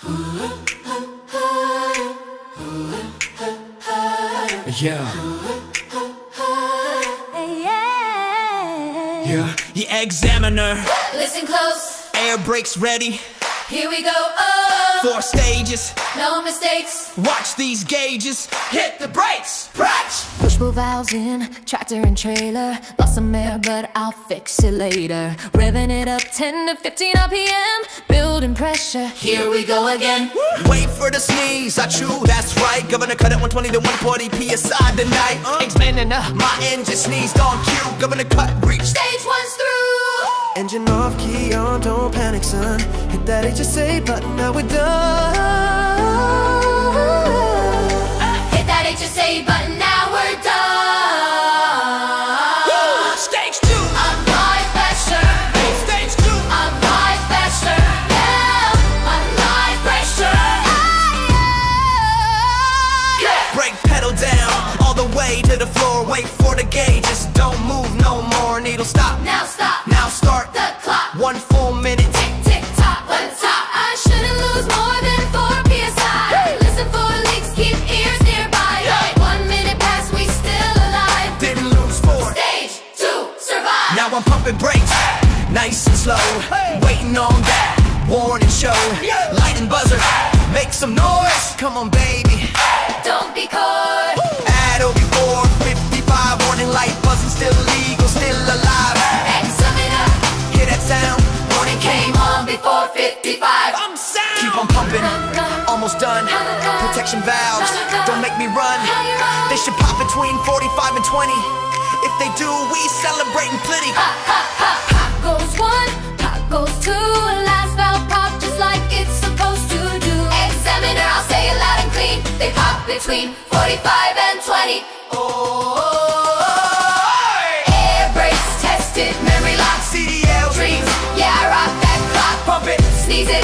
Yeah. Yeah. The examiner. Listen close. Air brakes ready. Here we go. Oh. 4 stages. No mistakes. Watch these gauges. Hit the brakes. Brakes. Push-pull valves in, tractor and trailer. Lost some air, but I'll fix it later. Revving it up 10 to 15 RPM. Building pressure. Here we go again. Wait for the sneeze. I chew, that's right. Governor cut at 120 to 140 PSI tonight. Expanding up. My engine sneezed on cue. Governor cut, reach. Stage 1's through. Engine off, key on, don't panic, son. Hit that HSA button, now we're done. Hit that HSA button, now we're done. Stage 2. Apply pressure. Stage 2. Apply pressure. Now, apply pressure. Brake pedal down, all the way to the floor. Wait for the gauges, don't move no more. Needle stop. Now stop. Now start The clock. 1 full minute. Tick, tick, tock, one top. I shouldn't lose more than 4 PSI. Listen for leaks, keep ears nearby. 1 minute past, we still alive. Didn't lose 4. Stage 2, survive. Now I'm pumping brakes, nice and slow. Waiting on that warning show. Light and buzzer, make some noise. Come on, baby. Don't be caught. At or before 55, warning light buzzing, still legal, still alive. Examiner. Hear that sound? Warning came on before 55. Keep on pumping, almost done. Protection valves, don't make me run. They should pop between 45 and 20. If they do, we celebrating plenty. Pop goes 1, pop goes 2. Last valve pop just like it's supposed to do. Examiner, I'll say it loud and clean. They pop between 45 and 20. Air brakes tested, memory lock. CDL Dreams, yeah, I rock that clock. pump it. Sneeze it,